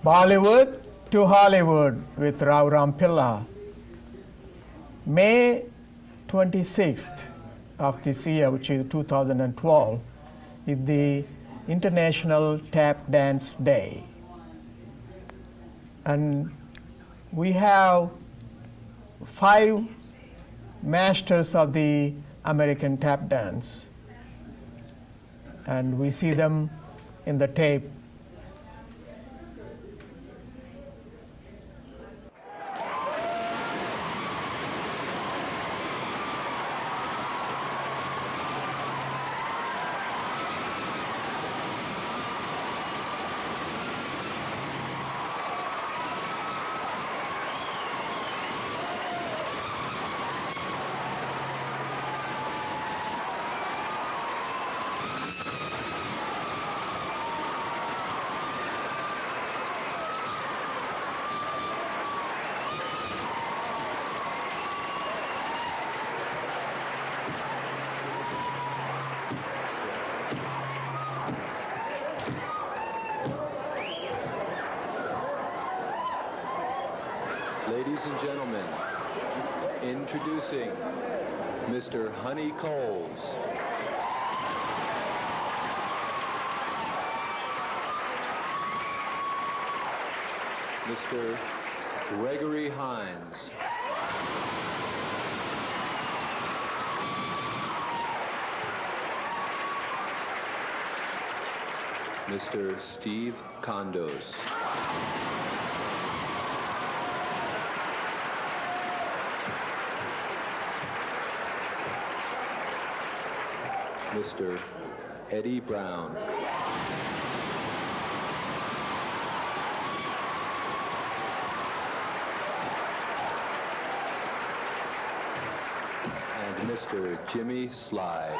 Bollywood to Hollywood with Rao Rampilla. May 26th of this year, which is 2012, is the International Tap Dance Day. And we have 5 masters of the American tap dance. And we see them in the tape. Ladies and gentlemen, introducing Mr. Honey Coles. Mr. Gregory Hines. Mr. Steve Condos. Mr. Eddie Brown. And Mr. Jimmy Sly.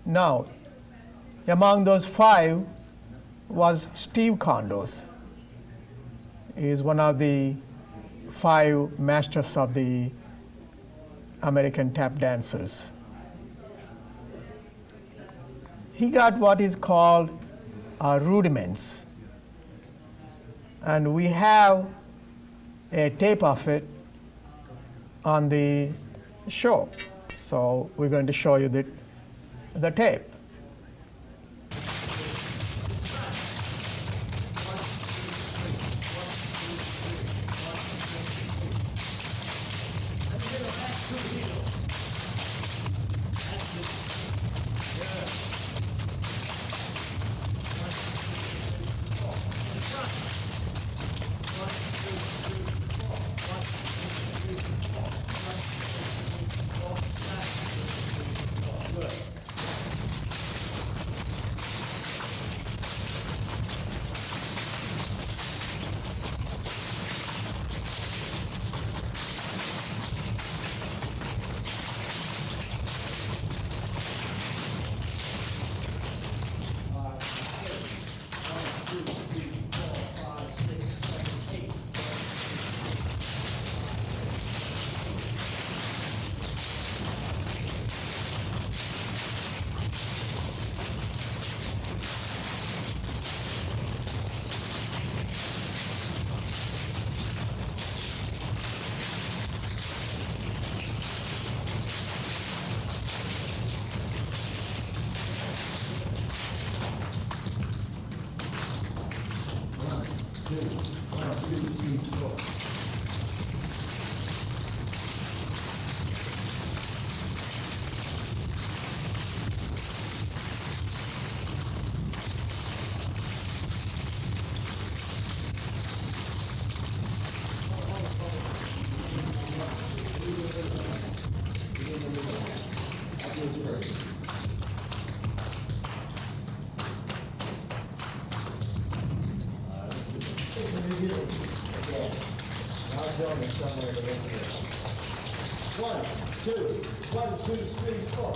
Now, among those 5 was Steve Condos. He is one of the 5 masters of the American tap dancers. He got what is called rudiments. And we have a tape of it on the show. So we're going to show you the tape. Somewhere to get here. 1, 2, 1, 2, 3, 4.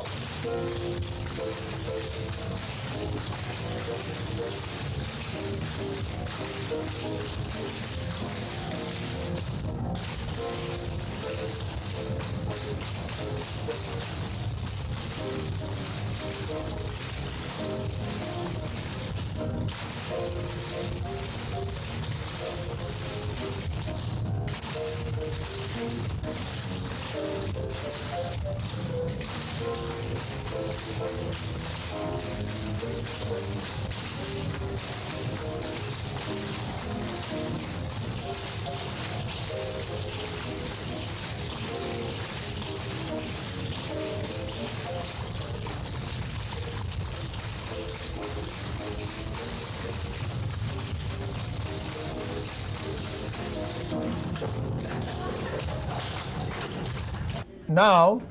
Now,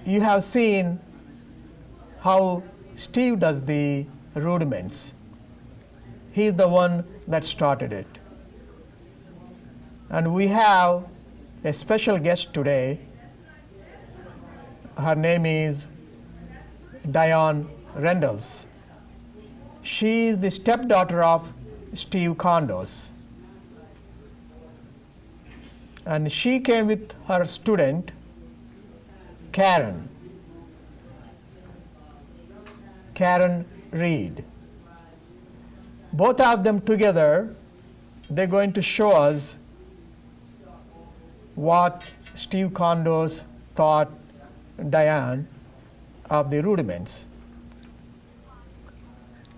you have seen how Steve does the rudiments. He's the one that started it. And we have a special guest today. Her name is Diane Rendels. She is the stepdaughter of Steve Condos. And she came with her student, Karen Reed. Both of them together, they're going to show us what Steve Condos taught Diane of the rudiments.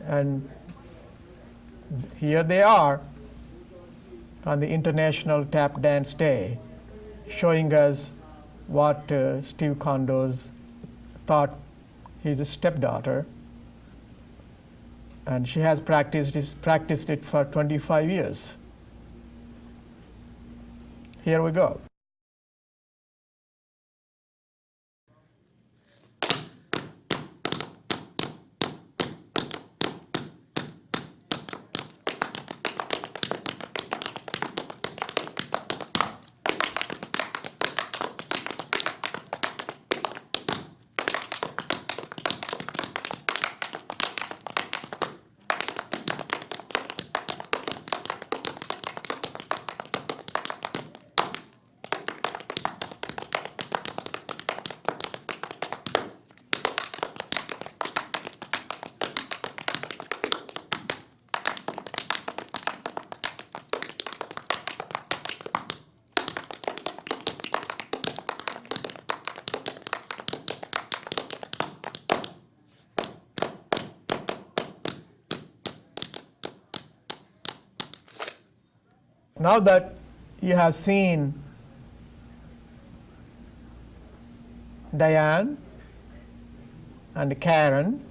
And here they are on the International Tap Dance Day, showing us what Steve Condos taught his stepdaughter. And she has practiced it for 25 years. Here we go. Now that you have seen Diane and Karen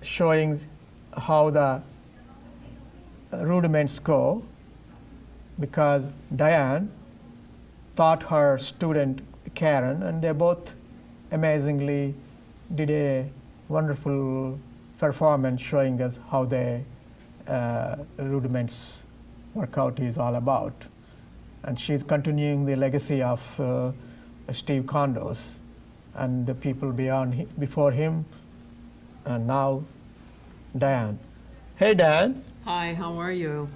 showing how the rudiments go, because Diane taught her student Karen, and they both amazingly did a wonderful performance showing us how the rudiments workout is all about. And she's continuing the legacy of Steve Condos and the people before him, and now Diane. Hey, Diane. Hi, how are you?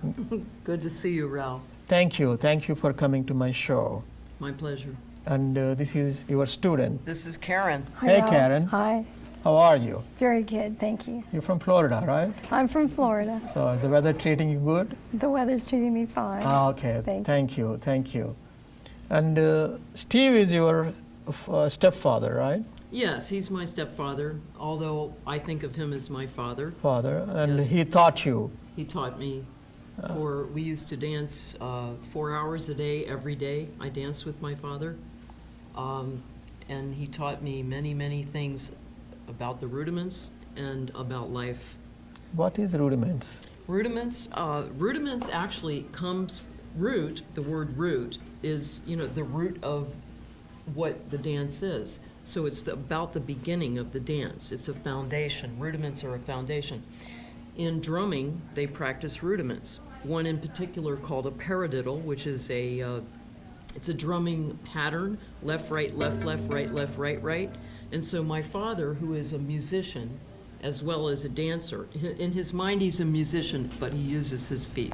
Good to see you, Ralph. Thank you. Thank you for coming to my show. My pleasure. And this is your student. This is Karen. Hi, Hey, Ralph. Karen. Hi. How are you? Very good, thank you. You're from Florida, right? I'm from Florida. So the weather treating you good? The weather's treating me fine. Ah, okay. Thank you. Thank you. And Steve is your stepfather, right? Yes, he's my stepfather, although I think of him as my father. Father, and Yes. he taught you. He taught me we used to dance 4 hours a day, every day. I danced with my father. And he taught me many, many things about the rudiments and about life. What is rudiments? Rudiments actually comes, the word root is, the root of what the dance is. So it's about the beginning of the dance. It's a foundation. Rudiments are a foundation. In drumming, they practice rudiments. One in particular called a paradiddle, which is it's a drumming pattern, left, right, right, right. And so my father, who is a musician as well as a dancer, in his mind he's a musician, but he uses his feet.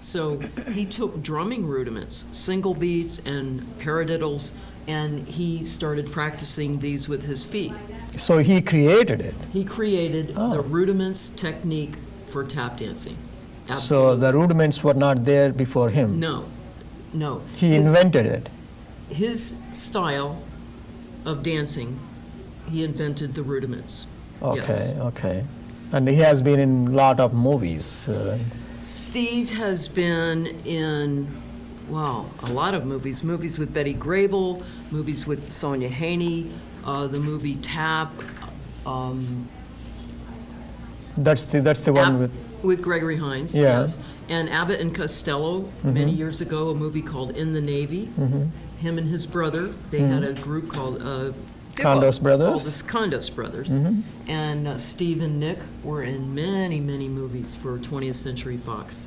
So he took drumming rudiments, single beats and paradiddles, and he started practicing these with his feet. So he created it. He created the rudiments technique for tap dancing. So Absolutely. the rudiments were not there before him. No, no. He invented it. His style of dancing, he invented the rudiments. Okay, Yes. okay. And he has been in a lot of movies. Steve has been in, well, a lot of movies. Movies with Betty Grable, movies with Sonia Haney, the movie Tap, That's the one with. Gregory Hines, Yeah. yes. And Abbott and Costello, many years ago, a movie called In the Navy. Him and his brother, they had a group called Condos Brothers? Called the Condos Brothers. And Steve and Nick were in many, many movies for 20th Century Fox.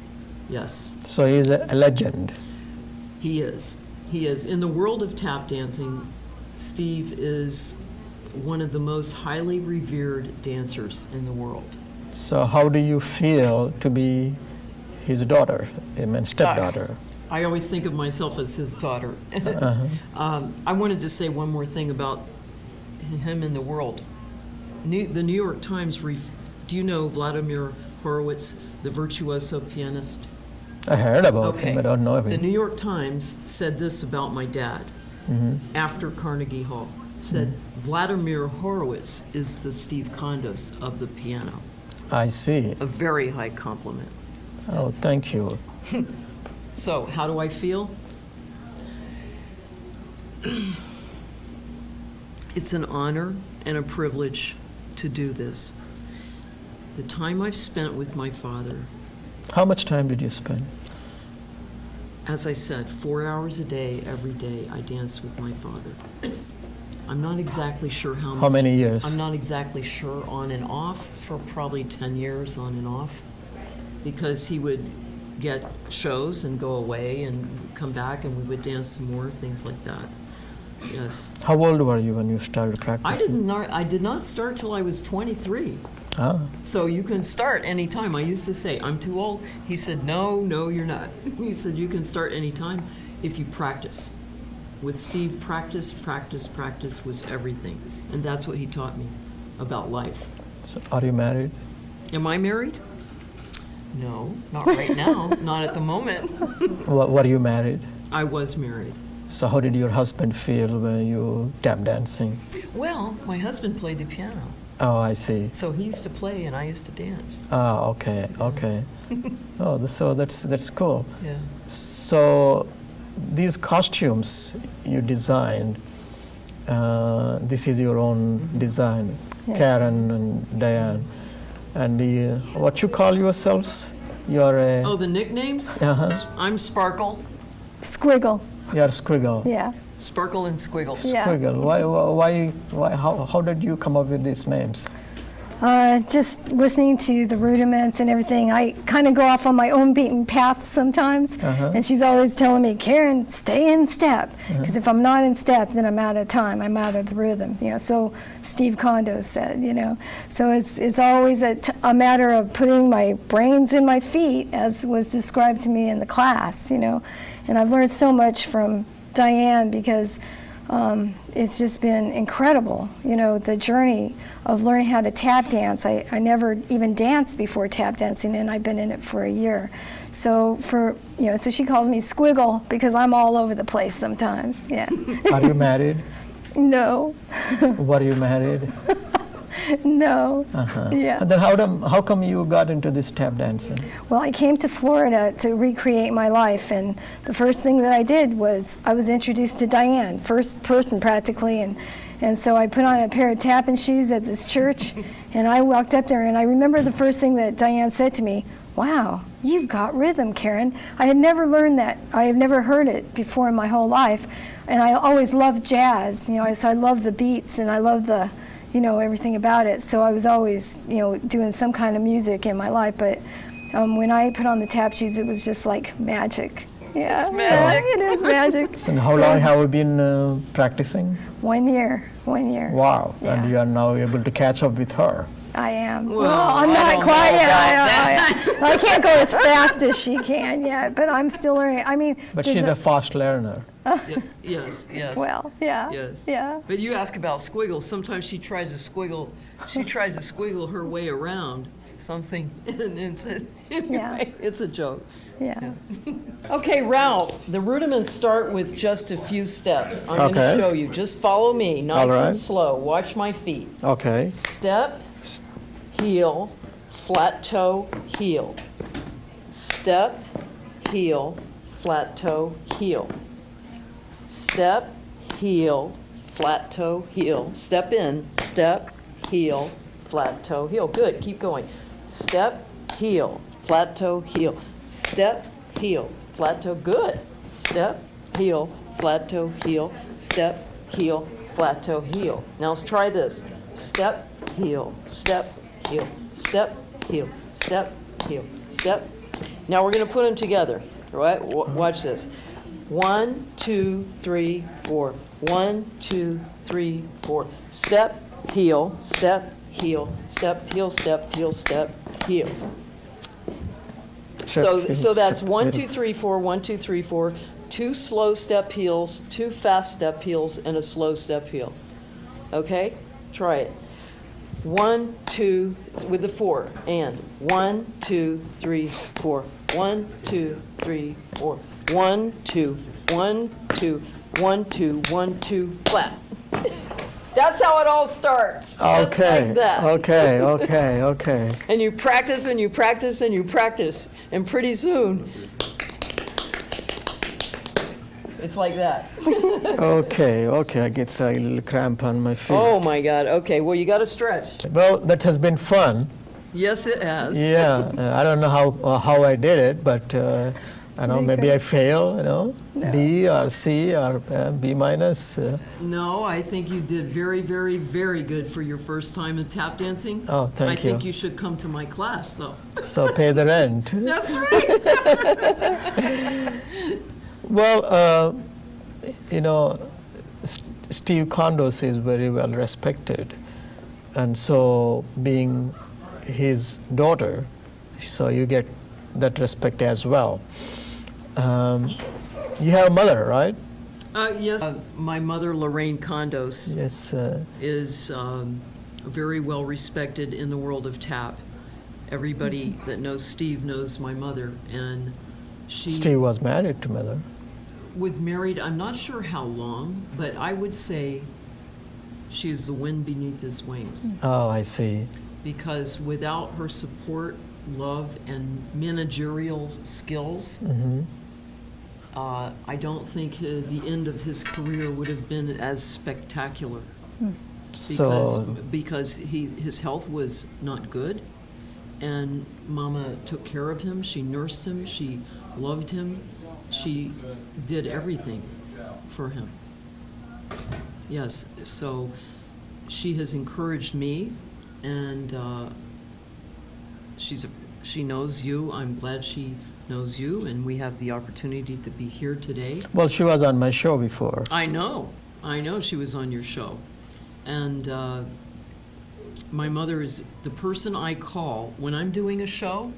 Yes, So he's a legend. he is. He is. In the world of tap dancing, Steve is one of the most highly revered dancers in the world. So how do you feel to be his daughter, I mean stepdaughter? I always think of myself as his daughter. I wanted to say one more thing about him in the world. The New York Times, do you know Vladimir Horowitz, the virtuoso pianist? I heard about him, I don't know The him. New York Times said this about my dad after Carnegie Hall. Said Vladimir Horowitz is the Steve Condos of the piano. I see. A very high compliment. Oh, thank you. So, how do I feel? It's an honor and a privilege to do this. The time I've spent with my father, How much time did you spend? as I said, 4 hours a day, every day, I danced with my father. I'm not exactly sure How many years? I'm not exactly sure, on and off, for probably 10 years on and off, because he would get shows and go away and come back and we would dance some more, things like that. Yes. How old were you when you started practicing? I did not start till I was 23. Ah, So you can start anytime. I used to say, I'm too old. He said, no, you're not. He said, you can start anytime if you practice. With Steve, practice was everything. And that's what he taught me about life. so are you married? Am I married? No, not right now, not at the moment. Were you married? I was married. So how did your husband feel when you tap dancing? Well, my husband played the piano, Oh, I see. so he used to play and I used to dance. Ah, okay, okay. Oh, so that's cool. Yeah. So these costumes you designed, this is your own design, Yes. Karen and Diane. And what you call yourselves? You're a, Oh, the nicknames? Uh-huh. I'm Sparkle. Squiggle. you're Squiggle. Yeah. Sparkle and Squiggle. Yeah. Squiggle. Why, how did you come up with these names? Just listening to the rudiments and everything, I kind of go off on my own beaten path sometimes. And she's always telling me, Karen, stay in step. Because if I'm not in step, then I'm out of time. I'm out of the rhythm. You know, so Steve Condos said, you know. So it's always a matter of putting my brains in my feet, as was described to me in the class, you know. And I've learned so much from Diane because it's just been incredible, you know, the journey of learning how to tap dance. I never even danced before tap dancing, and I've been in it for a year. So so she calls me Squiggle because I'm all over the place sometimes. Yeah. Are you married? No. Were you married? No. Yeah. And then how come you got into this tap dancing? Well, I came to Florida to recreate my life, and the first thing that I did was I was introduced to Diane, first person practically, and so I put on a pair of tapping shoes at this church, and I walked up there, and I remember the first thing that Diane said to me, wow, you've got rhythm, Karen. I had never learned that. I had never heard it before in my whole life, and I always loved jazz, you know, so I love the beats, and I love the, you know, everything about it. So I was always, you know, doing some kind of music in my life. But when I put on the tap shoes, it was just like magic. Yeah, It's magic. it is magic. So how long have you been practicing? 1 year, 1 year. Wow, Yeah. and you are now able to catch up with her. I am. Well, Well, I'm I not don't quite know yet. I can't go as fast as she can yet, but I'm still learning. I mean, But there's she's a fast learner. Yes, yes. well, yeah, Yes. yeah. But you ask about squiggles. Sometimes she tries to squiggle her way around something, and anyway, it's a joke. Yeah. Okay, route. The rudiments start with just a few steps. I'm going to Okay. show you. Just follow me, nice All right. and slow. Watch my feet. Okay. Step, heel, flat toe, heel. Step, heel, flat toe, heel. Step, heel, flat toe, heel. Step in, step, heel, flat toe, heel. Good, keep going. Step, heel, flat toe, heel. Step, heel, flat toe, good. Step, heel, flat toe, heel. Step, heel, flat toe, heel. Now let's try this. Step, heel, step, heel, step, heel, step, heel, step. Now we're going to put them together, right? Watch this. 1, 2, 3, 4. 1, 2, 3, 4. Step, heel, step, heel, step, heel, step, heel, step, heel. So that's 1, 2, 3, 4, 1, 2, 3, 4. 2 slow step heels, 2 fast step heels, and a slow step heel. Okay? Try it. 1, 2, with the 4, and 1, 2, 3, 4. 1, 2, 3, 4. 1, 2, 1, 2, 1, 2, 1, 2, flat. That's how it all starts. Just Okay. like that. Okay. And you practice and you practice and you practice. And pretty soon, it's like that. Okay. I get a little cramp on my feet. Oh my God. Okay, well, you got to stretch. Well, that has been fun. Yes, it has. Yeah, I don't know how I did it, but I know maybe I fail. No. D or C or B minus. No, I think you did very, very, very good for your first time in tap dancing. Oh, thank I think you. you should come to my class, though. So pay the rent. That's right. Well, Steve Condos is very well respected, and so being his daughter, so you get that respect as well. You have a mother, right? Yes. My mother, Lorraine Condos, Yes. is very well respected in the world of tap. Everybody that knows Steve knows my mother, and she Steve was married to mother. was married. I'm not sure how long, but I would say she is the wind beneath his wings. Oh, I see. Because without her support, love, and managerial skills, I don't think the end of his career would have been as spectacular. Because his health was not good, and Mama took care of him. She nursed him. She loved him. She did everything for him. Yes, so she has encouraged me, and she knows you. I'm glad she knows you, and we have the opportunity to be here today. Well, she was on my show before. I know she was on your show. And my mother is the person I call when I'm doing a show.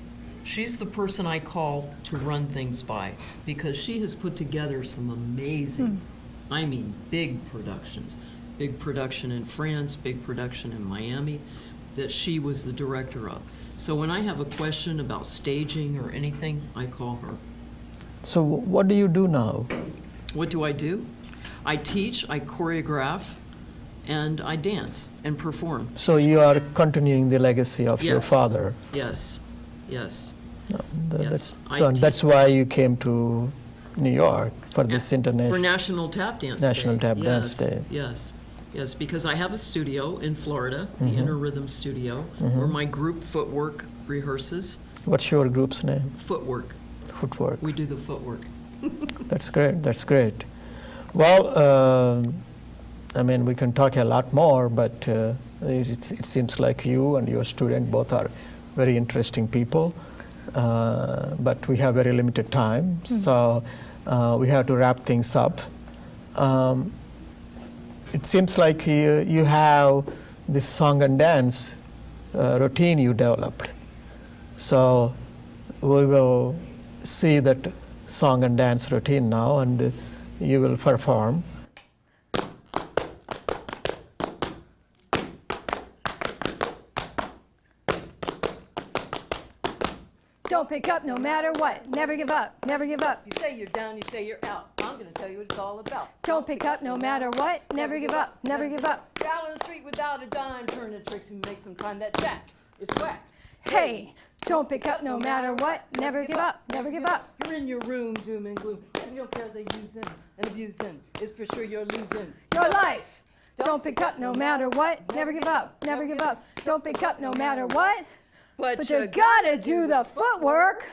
She's the person I call to run things by, because she has put together some amazing, I mean, big productions. Big production in France, big production in Miami, that she was the director of. So when I have a question about staging or anything, I call her. So what do you do now? What do? I teach, I choreograph, and I dance and perform. So you are continuing the legacy of your Yes. father. Yes, yes. That's, I so teach- that's why you came to New York for this international. For National Tap Dance National Day. Tap Dance Day. Yes, because I have a studio in Florida, the Inner Rhythm Studio, where my group Footwork rehearses. What's your group's name? Footwork. Footwork. We do the footwork. That's great. Well, I mean, we can talk a lot more, but it seems like you and your student both are very interesting people. but we have very limited time, so we have to wrap things up. It seems like you have this song and dance routine you developed. So we will see that song and dance routine now, and you will perform. Don't pick up no matter what. Never give up. Never give up. You say you're down, you say you're out. I'm going to tell you what it's all about. Don't pick up no matter what. Never give up. Never give up. Out on the street without a dime, turning tricks and make some time. That jack is whack. Hey, don't pick up no matter what. Never give up. Never give up. You're in your room, doom and gloom. If you don't care, they use in and abusing. It's for sure you're losing Your life. Don't pick up no matter what. Never give up. Never give up. Don't pick up no matter what. But you gotta do the footwork.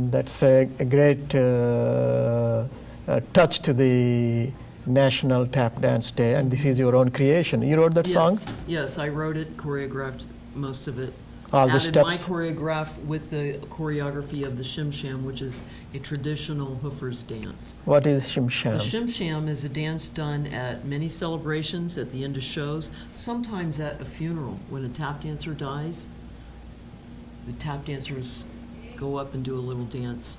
That's a great touch to the National Tap Dance Day, and this is your own creation. You wrote that song? Yes, I wrote it, choreographed most of it. All the Added my steps? choreograph with the choreography of the Shim Sham, which is a traditional Hoofer's dance. What is Shim Sham? The Shim Sham is a dance done at many celebrations, at the end of shows, sometimes at a funeral. When a tap dancer dies, the tap dancers go up and do a little dance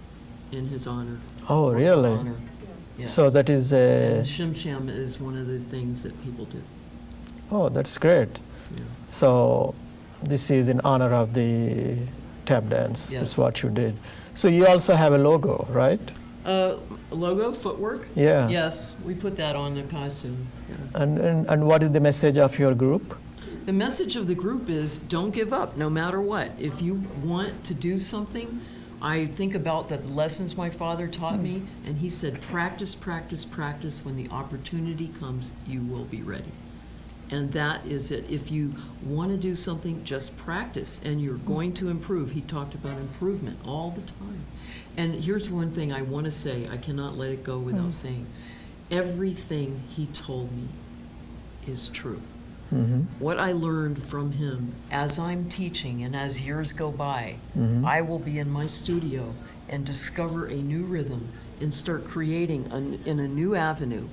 in his honor. Oh, or her really? honor. Yes. So that is a... And Shim Sham is one of the things that people do. Oh, that's great. Yeah. So this is in honor of the tap dance. Yes. That's what you did. So you also have a logo, right? Logo, footwork? Yeah. Yes, we put that on the costume. Yeah. And what is the message of your group? The message of the group is don't give up, no matter what. If you want to do something, I think about the lessons my father taught me, and he said, practice, practice, practice. When the opportunity comes, you will be ready. And that is it. If you want to do something, just practice, and you're going to improve. He talked about improvement all the time. And here's one thing I want to say. I cannot let it go without saying. Everything he told me is true. Mm-hmm. What I learned from him as I'm teaching and as years go by, I will be in my studio and discover a new rhythm and start creating in a new avenue.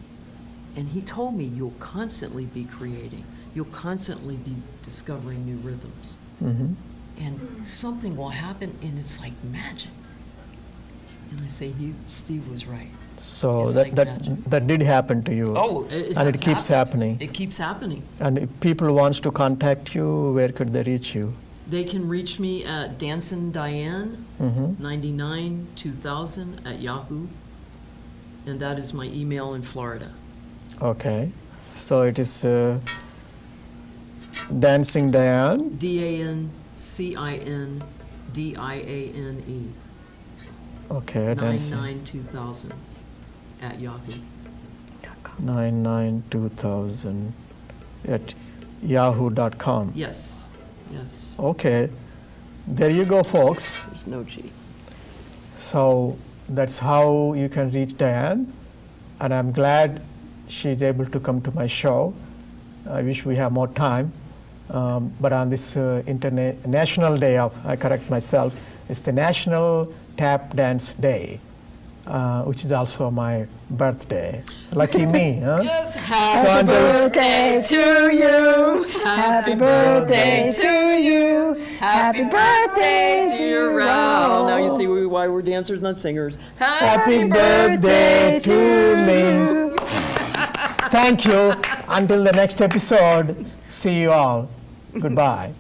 And he told me you'll constantly be creating. You'll constantly be discovering new rhythms. Mm-hmm. And something will happen and it's like magic. And I say, Steve was right. So It's that, like magic. that did happen to you. Oh, it and has it keeps happened. happening. It keeps happening. And if people wants to contact you, where could they reach you? They can reach me at Dancin' Diane, Mm-hmm. 99 2000 at Yahoo. And that is my email in Florida. Okay. So it is Dancing Diane. DANCINDIANE. Okay, Dancing. 99 2000 at Yahoo. 992000 at yahoo.com. Yes, yes, Okay, there you go, folks. there's no G. So that's how you can reach Diane, and I'm glad she's able to come to my show. I wish we have more time, but on this National Day of, I correct myself, it's the National Tap Dance Day, which is also my birthday. Lucky me, huh? Yes, So happy until- birthday to you. Happy birthday to you. Happy birthday, dear Raoul. Now you see why we're dancers, not singers. Happy birthday to me. Thank you. Until the next episode, see you all. Goodbye.